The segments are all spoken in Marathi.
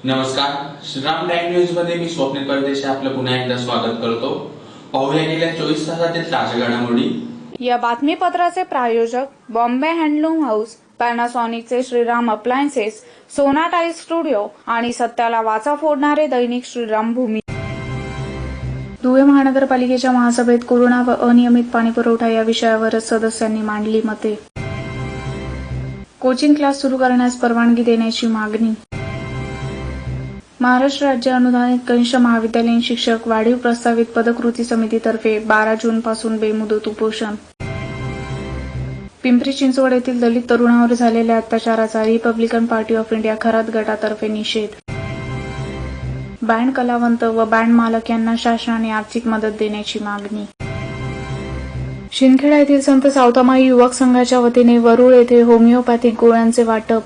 नमस्कार, श्रीराम टाइम न्यूज मध्ये मी स्वप्नील परदेशी आपलं पुन्हा एकदा स्वागत करतो। पाहूया गेल्या 24 तासातील ताज्या घडामोडी। या बातमीपत्राचे प्रायोजक बॉम्बे हँडलूम हाऊस, पॅनासॉनिकचे श्रीराम अप्लायन्सेस, सोनाटाई स्टुडिओ आणि सत्याला वाचा फोडणारे दैनिक श्रीराम भूमी। धुळे महानगरपालिकेच्या महासभेत कोरोना व अनियमित पाणीपुरवठा या विषयावर सदस्यांनी मांडली मते। कोचिंग क्लास सुरू करण्यास परवानगी देण्याची मागणी। महाराष्ट्र राज्य अनुदानित कनिष्ठ महाविद्यालयीन शिक्षक वाढीव प्रस्तावित पदकृती समितीतर्फे 12 जून पासून बेमुदत उपोषण। पिंपरी चिंचवड येथील दलित तरुणावर झालेल्या अत्याचाराचा republican party of India Kharat गटातर्फे निषेध। बँड कलावंत व बँड मालक यांना शासनाने आर्थिक मदत देण्याची मागणी। शिंदखेडा येथील संत सावतामाई युवक संघाच्या वतीने वरुळ येथे होमिओपॅथिक गोळ्यांचे वाटप।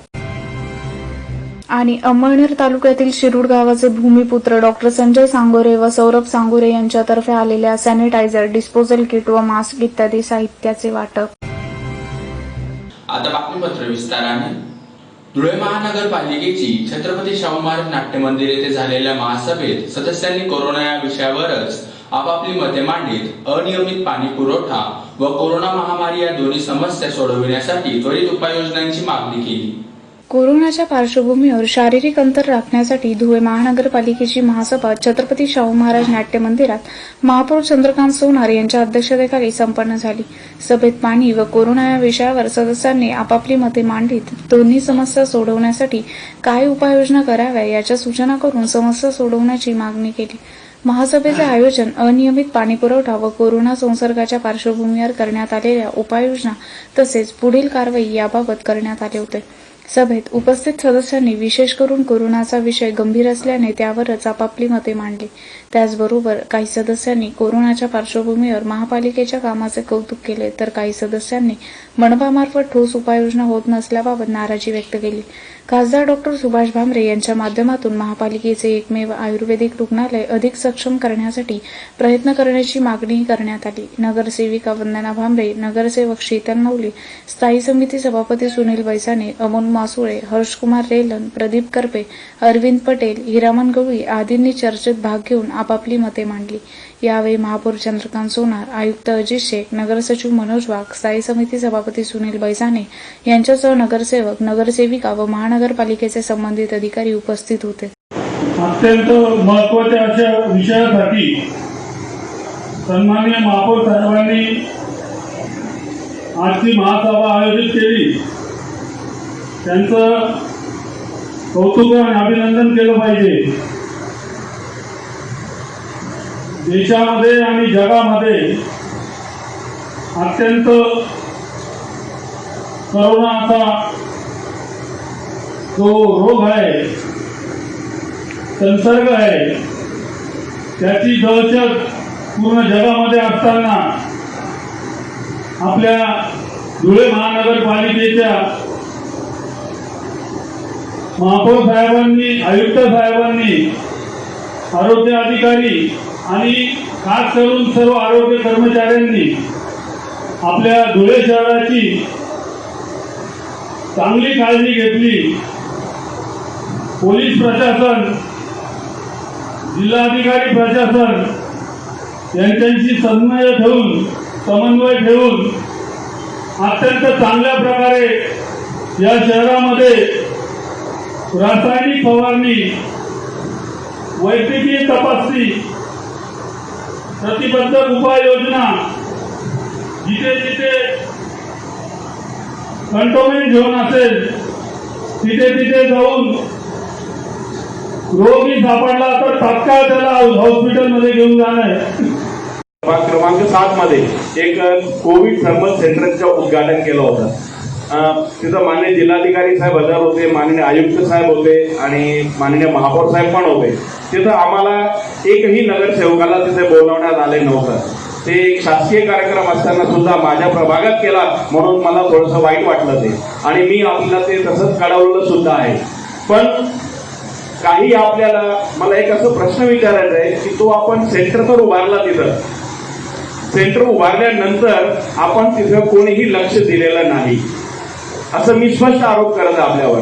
आणि अंमळनेर तालुक्यातील शिरूड गावाचे भूमिपुत्र डॉक्टर संजय सांगोरे व सौरभ सांगोरे यांच्यातर्फे आलेल्या सॅनिटायझर, डिस्पोजल किट व मास्क इत्यादी साहित्याचे वाटप। आता बातमीपत्र विस्ताराने। धुळे महानगरपालिकेची छत्रपती शाहू महाराज नाट्य मंदिर येथे झालेल्या महासभेत सदस्यांनी कोरोना या विषयावरच आपापली मते मांडलीत। अनियमित पाणी पुरवठा व कोरोना महामारी या दोन्ही समस्या सोडविण्यासाठी त्वरित उपाययोजनांची मागणी केली। कोरोनाच्या पार्श्वभूमीवर शारीरिक अंतर राखण्यासाठी धुळे महानगरपालिकेची महासभा छत्रपती शाहू महाराज नाट्य मंदिरात महापौर चंद्रकांत सोनार यांच्या अध्यक्षतेखाली संपन्न झाली। सभेत पाणी व कोरोना या विषयावर सदस्यांनी आपापली मते मांडलीत। दोन्ही समस्या सोडवण्यासाठी काय उपाययोजना कराव्या याच्या सूचना करून समस्या सोडवण्याची मागणी केली। महासभेचे आयोजन अनियमित पाणीपुरवठा व कोरोना संसर्गाच्या पार्श्वभूमीवर करण्यात आलेल्या उपाययोजना तसेच पुढील कारवाई याबाबत करण्यात आले होते। सभेत उपस्थित सदस्यांनी विशेष करून कोरोनाचा विषय गंभीर असल्याने त्यावरच आपापली मते मांडली। त्याचबरोबर काही सदस्यांनी कोरोनाच्या पार्श्वभूमीवर महापालिकेच्या कामाचे कौतुक केले, तर काही सदस्यांनी मनपामार्फत ठोस उपाययोजना होत नसल्याबाबत नाराजी व्यक्त केली। खासदार डॉक्टर सुभाष भामरे यांच्या माध्यमातून महापालिकेचे एकमेव आयुर्वेदिक रुग्णालय अधिक सक्षम करण्यासाठी प्रयत्न करण्याची मागणी करण्यात आली। नगरसेविका वंदना भामरे, नगरसेवक शीतल नवले, स्थायी समिती सभापती सुनील बैसाने, अमोल मासुळे, हर्षकुमार रेलन, प्रदीप करपे, अरविंद पटेल, हिरामन गवळी आदींनी चर्चेत भाग घेऊन आपापली मते मांडली। यावेळी महापौर चंद्रकांत सोनार, आयुक्त अजित शेख, नगरसचिव मनोज वाघ, स्थायी समिती सभापती सुनील बैसाने यांच्यासह नगरसेवक, नगरसेविका व महानगरपालिकेचे संबंधित अधिकारी उपस्थित होते। अत्यंत महत्त्वाच्या अशा विषयासाठी सन्माननीय महापौर साहेबांनी आजची महासभा आयोजित केली, त्यांचं कौतुक आणि अभिनंदन केलं पाहिजे। देशामध्ये आणि जगामध्ये अत्यंत कोरोनाचा जो रोग आहे, संसर्ग आहे, त्याची दहशत पूर्ण जगामध्ये असताना आपल्या धुळे महानगरपालिकेच्या महापौर साहेबांनी, आयुक्त साहेबांनी, आरोग्य अधिकारी आणि खास करून सर्व आरोग्य कर्मचाऱ्यांनी आपल्या धुळे शहराची चांगली काळजी घेतली। पोलीस प्रशासन, जिल्हाधिकारी प्रशासन यांच्याशी समन्वय ठेवून अत्यंत चांगल्या प्रकारे या शहरामध्ये रासायनिक फवारणी, वैद्यकीय तपासणी, प्रतिबंधक उपाययोजना, जिथे जिथे कंटोनमेंट झोन असेल तिथे तिथे जाऊन रोगी सापडला तर तात्काळ त्याला हॉस्पिटलमध्ये घेऊन जाणं। क्रमांक 7 मध्ये एक कोविड थर्मल सेंटरचं उद्घाटन केलं होतं। तिथं माननीय जिल्हाधिकारी साहेब हजर होते, माननीय आयुक्त साहेब होते आणि माननीय महापौर साहेब पण होते। तिथं आम्हाला एकही नगरसेवकाला तिथे बोलवण्यात आले नव्हतं। ते एक शासकीय कार्यक्रम असताना सुद्धा माझ्या प्रभागात केला म्हणून मला थोडंसं वाईट वाटलं ते, आणि मी आपल्याला ते तसंच कळवलं सुद्धा आहे। पण काही आपल्याला मला एक असं प्रश्न विचारायचा आहे की तो आपण सेंटर तर उभारला, तिथं सेंटर उभारल्यानंतर आपण तिथं कोणीही लक्ष दिलेलं नाही, असं मी स्पष्ट आरोप करत आपल्यावर।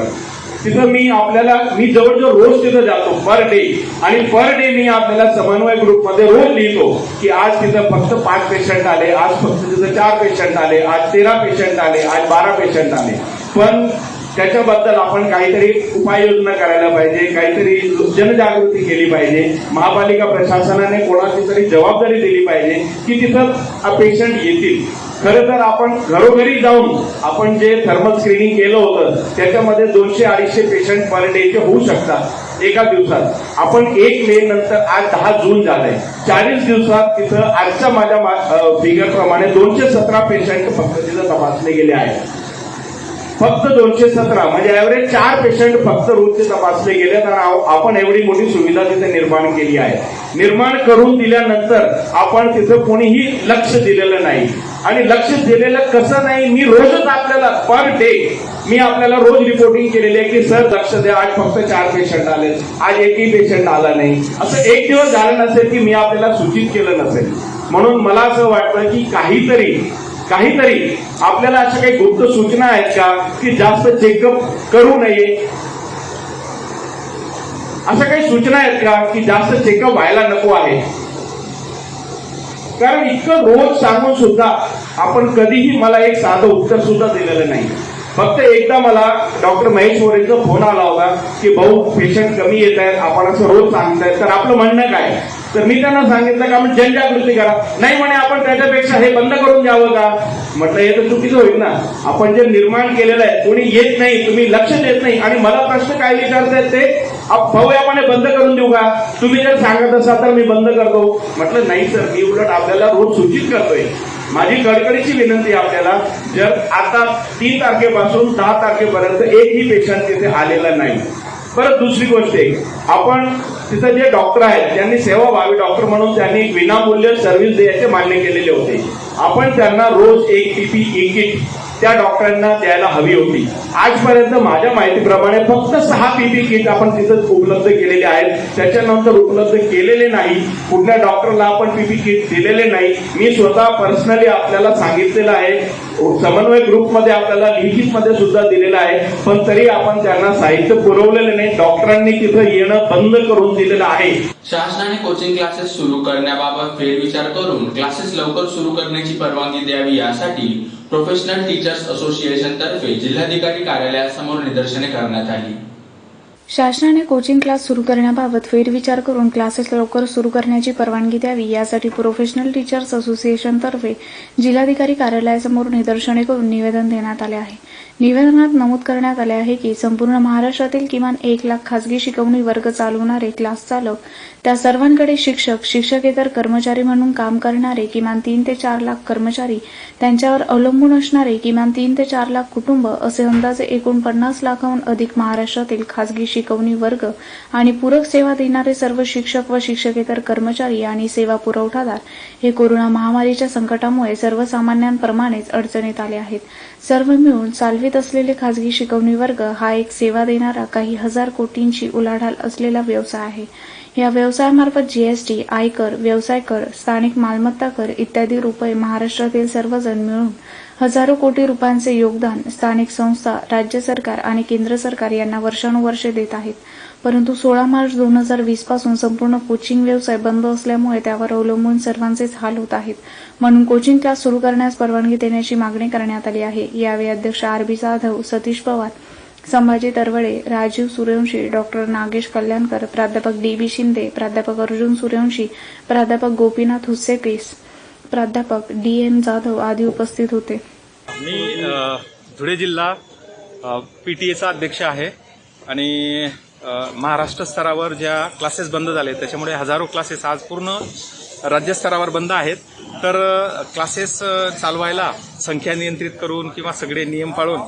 तिथं मी जवळजवळ रोज तिथं जातो पर डे, आणि पर डे मी आपल्याला समन्वय ग्रुपमध्ये रोज लिहितो की आज तिथं फक्त 5 पेशंट आले, आज फक्त तिथं 4 पेशंट आले, आज 13 पेशंट आले, आज 12 पेशंट आले. पण त्याच्याबद्दल आपण काहीतरी उपाययोजना करायला पाहिजे, काहीतरी जनजागृती केली पाहिजे. महापालिका प्रशासनाने कोणाची तरी जबाबदारी दिली पाहिजे की तिथं पेशंट येतील. खरं तर आपण घरोघरी जाऊन आपण जे थर्मल स्क्रीनिंग केलं होतं त्याच्यामध्ये 200-250 पेशंट पर डेचे होऊ शकतात एका दिवसात. आपण 1 मे नंतर आज 10 जून झालंय, 40 दिवसात तिथं आजच्या माझ्या फिगर प्रमाणे 217 पेशंट फक्त तिथं तपासले गेले आहेत. फक्त 217 म्हणजे ऍव्हरेज 4 पेशंट फक्त रोजचे तपासले गेले. तर आपण एवढी मोठी सुविधा तिथे निर्माण केली आहे. निर्माण करून दिल्यानंतर आपण तिथं कोणीही लक्ष दिलेलं नाही. आणि लक्ष दिलेलं कसं नाही, मी रोजच आपल्याला पर डे मी आपल्याला रोज रिपोर्टिंग केलेली आहे की सर लक्ष द्या, आज फक्त 4 पेशंट आले, आज एकही पेशंट आला नाही. असं एक दिवस झालं नसेल की मी आपल्याला सूचित केलं नसेल. म्हणून मला असं वाटतं की काहीतरी आपल्याला अशा काही गुप्त सूचना आहेत का की जास्त चेकअप करू नये, अशा काही सूचना आहेत का की जास्त चेकअप व्हायला नको आहे. कारण इतकं रोज सांगून सुद्धा आपण कधीही मला एक साधं उत्तर सुद्धा दिलेलं नाही. फक्त एकदा मला डॉक्टर महेश मोरेंचा फोन आला होता की भाऊ पेशंट कमी येत आहेत, आपण असं रोज सांगतायत, तर आपलं म्हणणं काय. तर मी त्यांना सांगितलं का आपण जनजागृती करा. नाही म्हणे आपण त्याच्यापेक्षा हे बंद करून द्यावं का. म्हटलं हे तर चुकीचं होईल ना. आपण जे निर्माण केलेलं आहे कोणी येत नाही, तुम्ही लक्ष देत नाही, आणि मला प्रश्न काय विचारतायत ते भाऊ आपण हे बंद करून देऊ का, तुम्ही जर सांगत असाल तर मी बंद करतो. म्हटलं नाही सर, मी उलट आपल्याला रोज सूचित करतोय. माझी कळकळीची विनंती आपल्याला, जर आता 3 तारखेपासून 10 तारखेपर्यंत एकही पेशंट तिथे आलेला नाही. परत दुसरी गोष्ट आहे, आपण तिथं जे डॉक्टर आहेत त्यांनी सेवा व्हावी डॉक्टर म्हणून त्यांनी विनामूल्य सर्व्हिस द्यायचे मान्य केलेले होते. आपण त्यांना रोज एक PPE किट त्या डॉक्टरांना द्यायला हवी होती. आजपर्यंत माझ्या माहितीप्रमाणे फक्त 6 PPE किट आपण तिथं उपलब्ध केलेले आहेत. त्याच्यानंतर उपलब्ध केलेले नाही. कुठल्या डॉक्टरला आपण PPE किट दिलेले नाही. मी स्वतः पर्सनली आपल्याला सांगितलेलं आहे, समन्वय ग्रुपमध्ये आपल्याला लिखितमध्ये सुद्धा दिलेलं आहे. पण तरी आपण त्यांना साहित्य पुरवलेलं नाही. डॉक्टरांनी तिथं येणं बंद करून दिलेलं आहे. शासनाने कोचिंग क्लासेस सुरू करण्याबाबत फेरविचार करून क्लासेस लवकर सुरू करण्याची परवानगी द्यावी यासाठी प्रोफेशनल टीचर्स असोसिएशन तर्फे जिल्हाधिकारी कार्यालयासमोर निदर्शने करण्यात आली. शासनाने कोचिंग क्लास सुरू करण्याबाबत फेरविचार करून क्लासेस लवकर सुरू करण्याची परवानगी द्यावी यासाठी प्रोफेशनल टीचर्स असोसिएशन तर्फे जिल्हाधिकारी कार्यालयासमोर निदर्शने करून निवेदन देण्यात आले आहे. निवेदनात नमूद करण्यात आले आहे की संपूर्ण महाराष्ट्रातील किमान 1 लाख खासगी शिकवणी वर्ग चालवणारे क्लास चालक, त्या सर्वांकडे शिक्षक, शिक्षकेतर कर्मचारी म्हणून काम करणारे किमान 3 ते 4 लाख कर्मचारी, त्यांच्यावर अवलंबून असणारे किमान 3 ते 4 लाख कुटुंब असे अंदाजे एकूण 50 लाखाहून अधिक महाराष्ट्रातील खासगी शिकवणी वर्ग आणि पूरक सेवा देणारे सर्व शिक्षक व शिक्षकेतर कर्मचारी आणि सेवा पुरवठादार हे कोरोना महामारीच्या संकटामुळे सर्वसामान्यांप्रमाणेच अडचणीत आले आहेत. सर्व मिळून चालवित असलेले खासगी शिकवणी वर्ग हा एक सेवा देणारा काही हजार कोटींची उलाढाल असलेला व्यवसाय आहे. या व्यवसायामार्फत GST, आयकर, व्यवसाय कर, स्थानिक मालमत्ता कर इत्यादी रुपये महाराष्ट्रातील सर्वजण मिळून हजारो कोटी रुपयांचे योगदान स्थानिक संस्था, राज्य सरकार आणि केंद्र सरकार यांना वर्षानुवर्षे देत आहेत. परंतु 16 मार्च 2020 पासून संपूर्ण कोचिंग व्यवसाय बंद असल्यामुळे त्यावर अवलंबून सर्वांचेच हाल होत आहेत. म्हणून कोचिंग क्लास सुरू करण्यास परवानगी देण्याची मागणी करण्यात आली आहे. यावेळी अध्यक्ष RB जाधव, सतीश पवार, संभाजी तरवडे, राजीव सूर्यवंशी, डॉक्टर नागेश कल्याणकर, प्राध्यापक DB शिंदे, प्राध्यापक अर्जुन सूर्यवंशी, प्राध्यापक गोपीनाथ हुस्सेकेस, प्राध्यापक DM जाधव आदी उपस्थित होते. मी धुळे जिल्हा PTA अध्यक्ष आहे आणि महाराष्ट्र स्तरावर ज्या क्लासेस बंद झाले त्याच्यामुळे हजारो क्लासेस आज पूर्ण राज्यस्तरावर बंद आहेत. तर क्लासेस चालवायला संख्या नियंत्रित करून किंवा सगळे नियम पाळून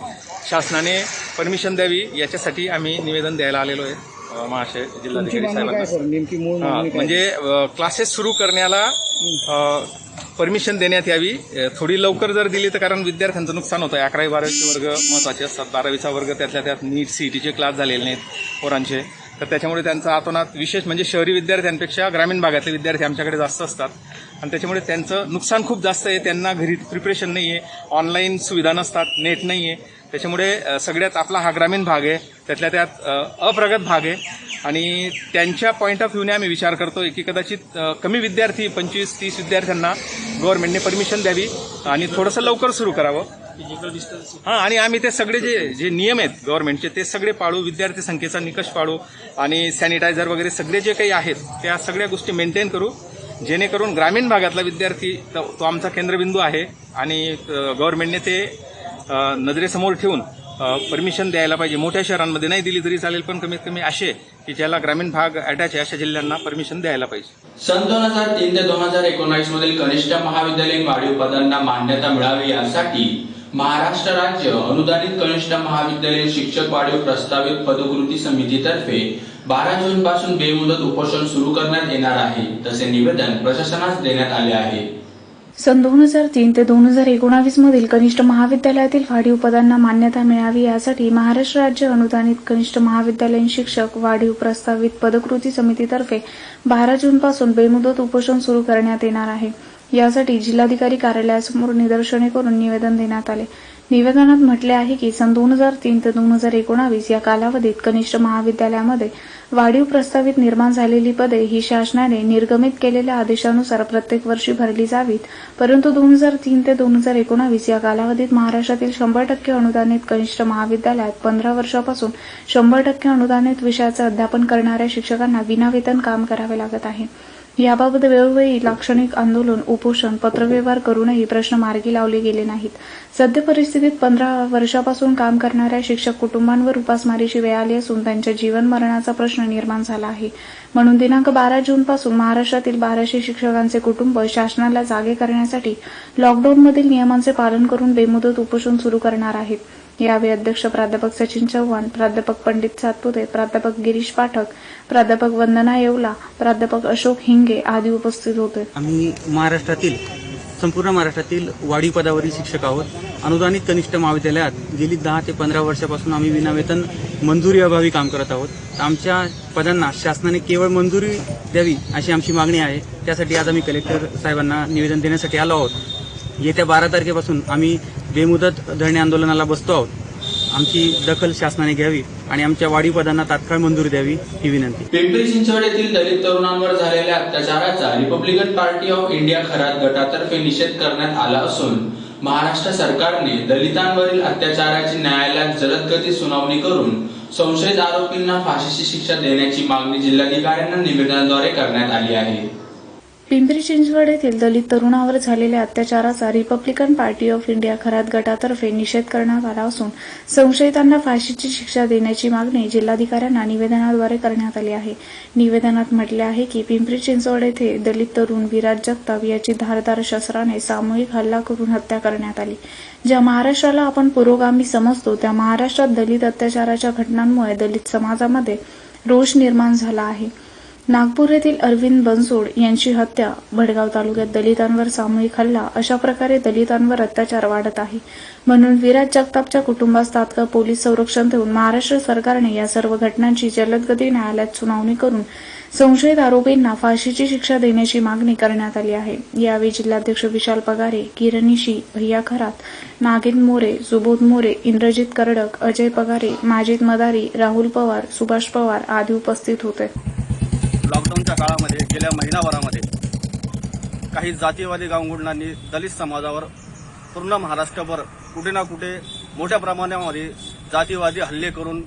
शासनाने परमिशन द्यावी याच्यासाठी आम्ही निवेदन द्यायला आलेलो आहे महाशय जिल्हाधिकारी साहेबांना. म्हणजे क्लासेस सुरू करण्याला परमिशन देण्यात यावी. थोडी लवकर जर दिली तर, कारण विद्यार्थ्यांचं नुकसान होतं. 11वी 12वीचे वर्ग महत्त्वाचे असतात, 12वीचा वर्ग त्यातल्या त्यात नीट CETचे क्लास झालेले नाहीत पोरांचे. तर त्याच्यामुळे त्यांचा आतोनात विशेष म्हणजे शहरी विद्यार्थ्यांपेक्षा ग्रामीण भागातले विद्यार्थी आमच्याकडे जास्त असतात आणि त्याच्यामुळे त्यांचं नुकसान खूप जास्त आहे. त्यांना घरी प्रिपरेशन नाही आहे, ऑनलाईन सुविधा नसतात, नेट नाही आहे. त्याच्यामुळे सगळ्यात आपला हा ग्रामीण भाग आहे, त्यातल्या त्यात अप्रगत भाग आहे आणि त्यांच्या पॉईंट ऑफ व्ह्यूने आम्ही विचार करतोय की कदाचित कमी विद्यार्थी 25-30 विद्यार्थ्यांना गव्हर्नमेंटने परमिशन द्यावी आणि थोडंसं लवकर सुरू करावं. आणि आम्ही ते सगळे जे नियम आहेत गव्हर्नमेंटचे ते सगळे पाळू, विद्यार्थी संख्येचा निकष पाळू आणि सॅनिटायझर वगैरे सगळे जे काही आहेत त्या सगळ्या गोष्टी मेंटेन करू, जेणेकरून ग्रामीण भागातला विद्यार्थी तो आमचा केंद्रबिंदू आहे आणि गव्हर्नमेंटने ते नजरेसमोर ठेवून परमिशन द्यायला पाहिजे. मोठ्या शहरांमध्ये नाही दिली तरी चालेल, पण कमीत कमी असे की ज्याला ग्रामीण भाग अटॅच आहे अशा जिल्ह्यांना परमिशन द्यायला पाहिजे. सन 2003 ते 2019 मधील कनिष्ठ महाविद्यालयीन वाढीव पदांना मान्यता मिळावी यासाठी महाराष्ट्र राज्य अनुदानित कनिष्ठ महाविद्यालयीन शिक्षक वाढीव प्रस्तावित पदकृती समितीतर्फे 12 जून पासून बेमुदत उपोषण सुरू करण्यात येणार आहे, तसे निवेदन प्रशासनास देण्यात आले आहे. सन 2003 ते 2019 मधील कनिष्ठ महाविद्यालयातील वाढीव पदांना मान्यता मिळावी यासाठी महाराष्ट्र राज्य अनुदानित कनिष्ठ महाविद्यालयीन शिक्षक वाढीव प्रस्तावित पदकृती समितीतर्फे 12 जून पासून बेमुदत उपोषण सुरू करण्यात येणार आहे. यासाठी जिल्हाधिकारी कार्यालयासमोर निदर्शने करून निवेदन देण्यात आले. निवेदनात म्हटले आहे की सन 2003 ते 2019 या कालावधीत कनिष्ठ महाविद्यालयामध्ये वाढीव प्रस्तावित निर्माण झालेली पदे ही शासनाने निर्गमित केलेल्या आदेशानुसार प्रत्येक वर्षी भरली जावीत, परंतु 2003 ते 2019 या कालावधीत महाराष्ट्रातील 100% अनुदानित कनिष्ठ महाविद्यालयात 15 वर्षापासून 100% अनुदानित विषयाचे अध्यापन करणाऱ्या शिक्षकांना विनावेतन काम करावे लागत आहे. याबाबत वेळोवेळी लाक्षणिक आंदोलन, उपोषण, पत्रव्यवहार करूनही प्रश्न मार्गी लावले गेले नाहीत. सद्य परिस्थितीत 15 वर्षापासून काम करणाऱ्या शिक्षक कुटुंबांवर उपासमारीची वेळ आली असून त्यांच्या जीवन मरणाचा प्रश्न निर्माण झाला आहे. म्हणून दिनांक 12 जून पासून महाराष्ट्रातील 1200 शिक्षकांचे कुटुंब शासनाला जागे करण्यासाठी लॉकडाऊनमधील नियमांचे पालन करून बेमुदत उपोषण सुरू करणार आहेत. यावेळी अध्यक्ष प्राध्यापक सचिन चव्हाण, प्राध्यापक पंडित सातपुते, प्राध्यापक गिरीश पाठक, प्राध्यापक वंदना येवला, प्राध्यापक अशोक हिंगे आदी उपस्थित होते. आम्ही संपूर्ण महाराष्ट्रातील वाढीव पदावरील शिक्षक आहोत. अनुदानित कनिष्ठ महाविद्यालयात गेली 10 ते 15 वर्षापासून आम्ही विनावेतन मंजुरी अभावी काम करत आहोत. आमच्या पदांना शासनाने केवळ मंजुरी द्यावी अशी आमची मागणी आहे. त्यासाठी आज आम्ही कलेक्टर साहेबांना निवेदन देण्यासाठी आलो आहोत. येत्या 12 तारखेपासून आम्ही बेमुदत धरणे आंदोलनाला बसतो आहोत. आमची दखल शासनाने घ्यावी आणि आमच्या वाढीव पदांना तात्काळ मंजुरी द्यावी ही विनंती. पिंपरी चिंचवड येथील दलित तरुणांवर झालेल्या अत्याचाराचा republican party of India Kharat गटातर्फे निषेध करण्यात आला असून महाराष्ट्र सरकारने दलितांवरील अत्याचाराची न्यायालयात जलदगती सुनावणी करून संशयित आरोपींना फाशीची शिक्षा देण्याची मागणी जिल्हाधिकाऱ्यांना निवेदनाद्वारे करण्यात आली आहे. पिंपरी चिंचवड येथील दलित तरुणावर झालेल्या अत्याचाराचा republican party of India Kharat गटातर्फे निषेध करण्यात आला असून संशयितांना फाशीची शिक्षा देण्याची मागणी जिल्हाधिकाऱ्यांना निवेदनाद्वारे करण्यात आली आहे. निवेदनात म्हटले आहे की पिंपरी चिंचवड येथे दलित तरुण विराज जगताप याची धारदार शस्त्राने सामूहिक हल्ला करून हत्या करण्यात आली. ज्या महाराष्ट्राला आपण पुरोगामी समजतो त्या महाराष्ट्रात दलित अत्याचाराच्या घटनांमुळे दलित समाजामध्ये रोष निर्माण झाला आहे. नागपूर येथील अरविंद बनसोड यांची हत्या, भडगाव तालुक्यात दलितांवर सामूहिक हल्ला अशा प्रकारे दलितांवर अत्याचार वाढत आहे. म्हणून विराज जगतापच्या कुटुंबास तात्काळ पोलीस संरक्षण देऊन महाराष्ट्र सरकारने या सर्व घटनांची जलदगती न्यायालयात सुनावणी करून संशयित आरोपींना फाशीची शिक्षा देण्याची मागणी करण्यात आली आहे. यावेळी जिल्हाध्यक्ष विशाल पगारे, किरणीशी, भैया खरात, नागेंद्र मोरे, सुबोध मोरे, इंद्रजित करडक, अजय पगारे, माजिद मदारी, राहुल पवार, सुभाष पवार आदी उपस्थित होते. लॉकडाऊनच्या काळामध्ये गेल्या महिनाभरामध्ये काही जातीयवादी गावगुंडांनी दलित समाजावर पूर्ण महाराष्ट्रभर कुठे ना कुठे मोठ्या प्रमाणामध्ये जातीयवादी हल्ले करून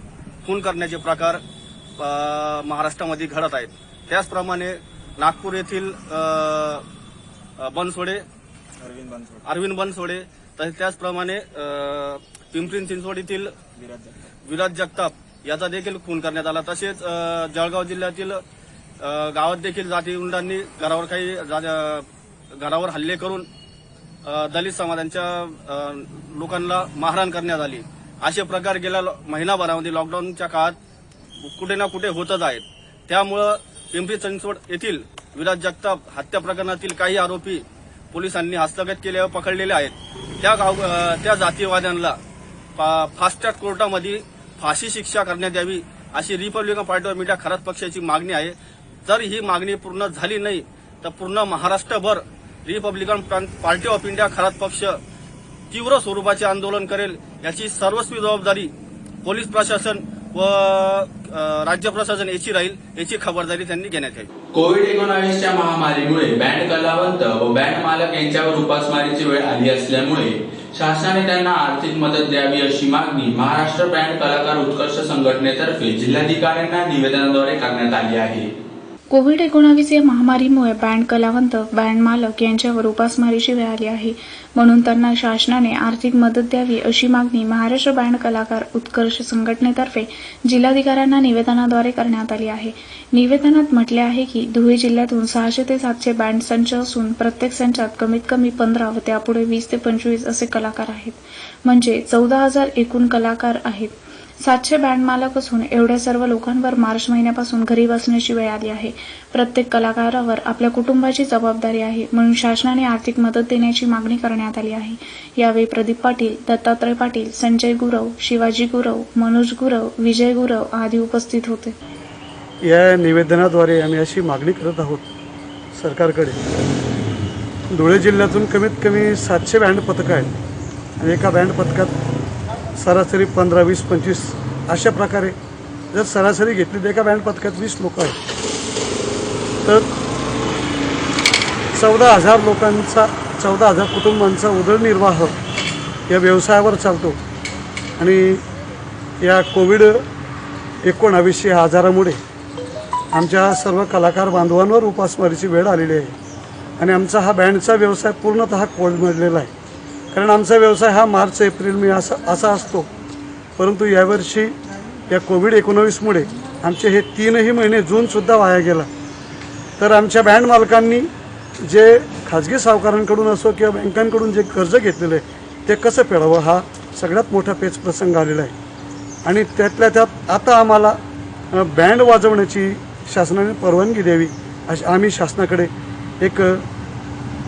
खून करण्याचे प्रकार महाराष्ट्रामध्ये घडत आहेत. त्याचप्रमाणे नागपूर येथील अरविंद बनसोडे तसेच त्याचप्रमाणे पिंपरी चिंचवड येथील विराज जगताप याचा देखील खून करण्यात आला. तसेच जळगाव जिल्ह्यातील गावात देखील जाती गुंडांनी घरावर हल्ले करून दलित समाजाच्या लोकांना मारहाण करण्यात आली. असे प्रकार गेल्या महिनाभरामध्ये लॉकडाऊनच्या काळात कुठे ना कुठे होतच आहेत. त्यामुळं पिंपरी चिंचवड येथील विराज जगताप हत्या प्रकरणातील काही आरोपी पोलिसांनी हस्तगत केले व पकडलेले आहेत. त्या जातीयवाद्यांना फास्ट ट्रॅक कोर्टामध्ये फाशी शिक्षा करण्यात यावी अशी Republican party of India Kharat पक्षाची मागणी आहे. जर ही मागणी पूर्ण झाली नाही तर पूर्ण महाराष्ट्रभर Republican party of India Kharat पक्ष तीव्र स्वरूपाचे आंदोलन करेल याची सर्वस्वी जबाबदारी पोलीस प्रशासन व राज्य प्रशासन याची राहील, याची खबरदारी त्यांनी घेण्यात यावी. कोविड-19च्या महामारीमुळे बँड कलावंत व बँड मालक यांच्यावर उपासमारीची वेळ आली असल्यामुळे शासनाने त्यांना आर्थिक मदत द्यावी अशी मागणी महाराष्ट्र बँड कलाकार उत्कर्ष संघटनेतर्फे जिल्हाधिकाऱ्यांना निवेदनाद्वारे करण्यात आली आहे. कोविड-19 या महामारीमुळे बँड कलावंत, बँड मालक यांच्यावर उपासमारीची वेळ आली आहे, म्हणून त्यांना शासनाने आर्थिक मदत द्यावी अशी मागणी महाराष्ट्र बँड कलाकार उत्कर्ष संघटनेतर्फे जिल्हाधिकाऱ्यांना निवेदनाद्वारे करण्यात आली आहे. निवेदनात म्हटले आहे की धुळे जिल्ह्यातून 600 ते 700 बँड संच असून प्रत्येक संचात कमीत कमी 15 व त्यापुढे 20 ते 25 असे कलाकार आहेत, म्हणजे 14,000 एकूण कलाकार आहेत. 700 बँड मालक असून एवढ्या सर्व लोकांवर मार्च महिन्यापासून घरी बसण्याची वेळ आली आहे. प्रत्येक कलाकारावर आपल्या कुटुंबाची जबाबदारी आहे, म्हणून शासनाने आर्थिक मदत देण्याची मागणी करण्यात आली आहे. यावेळी प्रदीप पाटील, दत्तात्रय पाटील, संजय गुरव, शिवाजी गुरव, मनोज गुरव, विजय गुरव आदी उपस्थित होते. या निवेदनाद्वारे आम्ही अशी मागणी करत आहोत सरकारकडे. धुळे जिल्ह्यातून कमीत कमी 700 बँड पथकं आहेत आणि एका बँड पथकात सरासरी 15, 20, 25 अशा प्रकारे जर सरासरी घेतली तर एका बँड पथकात 20 लोक आहेत, तर 14,000 लोकांचा, 14,000 कुटुंबांचा उदरनिर्वाह या व्यवसायावर चालतो. आणि या कोविड-19 या आजारामुळे आमच्या सर्व कलाकार बांधवांवर उपासमारीची वेळ आलेली आहे आणि आमचा हा बँडचा व्यवसाय पूर्णतः कोलमडलेला आहे. कारण आमचा व्यवसाय हा मार्च, एप्रिल, मे असा असतो, परंतु यावर्षी या कोविड-19मुळे आमचे हे 3ही महिने, जूनसुद्धा वाया गेला. तर आमच्या बँड मालकांनी जे खाजगी सावकारांकडून असो किंवा बँकांकडून जे कर्ज घेतलेलं आहे ते कसं फेडावं हा सगळ्यात मोठा पेच प्रसंग आलेला आहे. आणि त्यातल्या त्यात आता आम्हाला बँड वाजवण्याची शासनाने परवानगी द्यावी अशी आम्ही शासनाकडे एक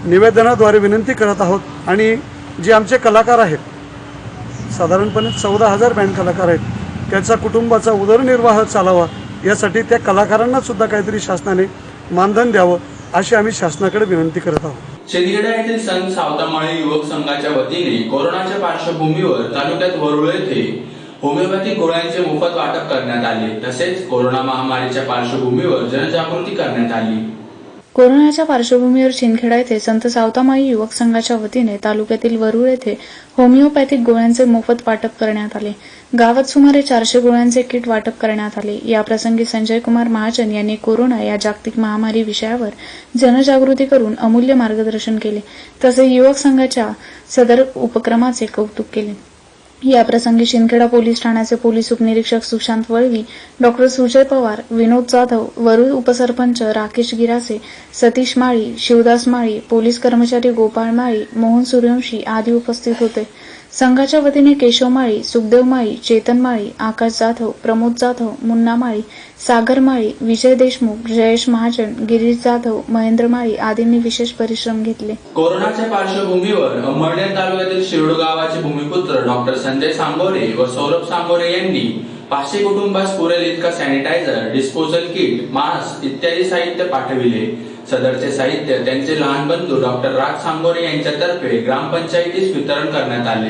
निवेदनाद्वारे विनंती करत आहोत. आणि जे आमचे कलाकार आहेत, साधारणपणे 14,000 बँड कलाकार आहेत, त्याचा कुटुंबाचा उदरनिर्वाह चालावा यासाठी त्या कलाकारांना सुद्धा काहीतरी शासनाने मानधन द्यावं अशी आम्ही शासनाकडे विनंती करत आहोत. शिंदखेडा येथील संत सावतामाळी युवक संघाच्या वतीने कोरोनाच्या पार्श्वभूमीवर तालुक्यात वरुळ येथे होमिओपॅथिक गोळ्यांचे मोफत वाटप करण्यात आले. तसेच कोरोना महामारीच्या पार्श्वभूमीवर जनजागृती करण्यात आली. कोरोनाच्या पार्श्वभूमीवर शिंदखेडा येथे संत सावतामाळी युवक संघाच्या वतीने तालुक्यातील वरुळ येथे होमिओपॅथिक गोळ्यांचे मोफत वाटप करण्यात आले. गावात सुमारे 400 गोळ्यांचे किट वाटप करण्यात आले. याप्रसंगी संजय कुमार महाजन यांनी कोरोना या जागतिक महामारी विषयावर जनजागृती करून अमूल्य मार्गदर्शन केले. तसेच युवक संघाच्या सदर उपक्रमाचे कौतुक केले. याप्रसंगी शिंदखेडा पोलीस ठाण्याचे पोलीस उपनिरीक्षक सुशांत वळवी, डॉक्टर सुजय पवार, विनोद जाधव, वरुळ उपसरपंच राकेश गिरासे, सतीश माळी, शिवदास माळी, पोलीस कर्मचारी गोपाळ माळी, मोहन सूर्यवंशी आदी उपस्थित होते. संघाच्या वतीने केशव माळी, सुखदेव माळी, चेतन माळी, आकाश जाधव, प्रमोद जाधव, मुन्ना माळी, सागर माळी, विजय देशमुख, जयेश महाजन, गिरीश जाधव, महेंद्र माळी आदींनी विशेष परिश्रम घेतले. कोरोनाच्या पार्श्वभूमीवर अंमळनेर तालुक्यातील शिरोड गावाचे भूमिपुत्र डॉक्टर संजय सांगोरे व सौरभ सांगोरे यांनी 500 कुटुंबास पुरेल इतका सॅनिटायझर, डिस्पोजल किट, मास्क इत्यादी साहित्य पाठविले. सदरचे साहित्य त्यांचे लहान बंधू डॉक्टर राज सांगोरे यांच्यातर्फे ग्रामपंचायतीस वितरण करण्यात आले.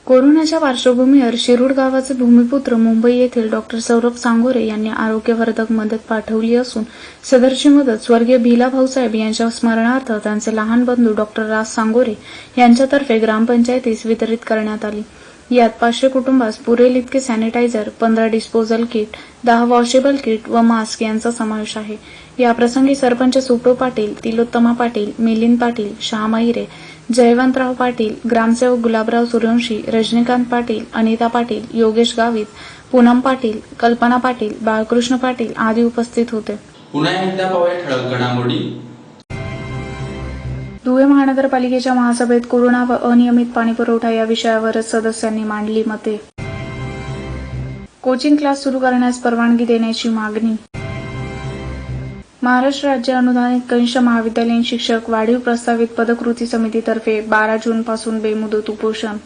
कोरोनाच्या पार्श्वभूमीवर शिरूड गावाचे भूमिपुत्र मुंबई येथील डॉक्टर सौरभ सांगोरे यांनी आरोग्यवर्धक मदत पाठवली असून सदरची मदत स्वर्गीय भिला भाऊसाहेब यांच्या स्मरणार्थ त्यांचे लहान बंधू डॉक्टर राज सांगोरे यांच्यातर्फे ग्रामपंचायतीस वितरित करण्यात आली. यात 500 कुटुंबास पुरेल इतके sanitiser, 15 disposal kit, 10 washable kit व मास्क यांचा समावेश आहे. याप्रसंगी सरपंच सुप्रो पाटील, तिलोत्तमा पाटील, मिलिंद पाटील, श्यामाईरे, जयवंतराव पाटील, ग्रामसेवक गुलाबराव सूर्यवंशी, रजनीकांत पाटील, अनिता पाटील, योगेश गावित, पूनम पाटील, कल्पना पाटील, बाळकृष्ण पाटील आदी उपस्थित होते. पुन्हा एकदा पाहूया ठळक घडामोडी. धुळे महानगरपालिकेच्या महासभेत कोरोना व अनियमित पाणीपुरवठा या विषयावर सदस्यांनी मांडली मते. कोचिंग क्लास सुरू करण्यास परवानगी देण्याची मागणी. महाराष्ट्र राज्य अनुदानित कनिष्ठ महाविद्यालयीन शिक्षक वाढीव प्रस्तावित पदकृती समितीतर्फे 12 जूनपासून बेमुदत उपोषण.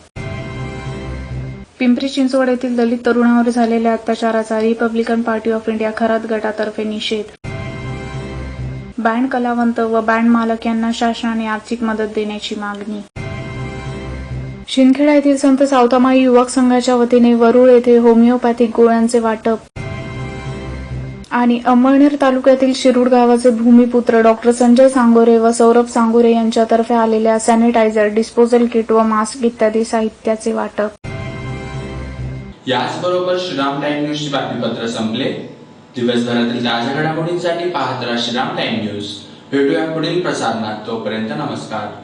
पिंपरी चिंचवड येथील दलित तरुणावर झालेल्या अत्याचाराचा republican party of India Kharat गटातर्फे निषेध. बँड कलावंत व बँड मालक यांना शासनाने आर्थिक मदत देण्याची मागणी. शिंदखेडा येथील संत सावतामाई युवक संघाच्या वतीने वरुळ येथे होमिओपॅथिक गोळ्यांचे वाटप आणि अंमळनेर तालुक्यातील शिरूड गावाचे भूमिपुत्र डॉक्टर संजय सांगोरे व सौरभ सांगोरे यांच्यातर्फे आलेल्या सॅनिटायझर, डिस्पोजल किट व मास्क इत्यादी साहित्याचे वाटप. याचबरोबर श्रीराम टाइम न्यूजची बातमीपत्र संपले. दिवसभरातील ताज्या घडामोडींसाठी पाहत राहा श्रीराम टाइम न्यूज. भेटूया पुढील प्रसारणात. तोपर्यंत नमस्कार.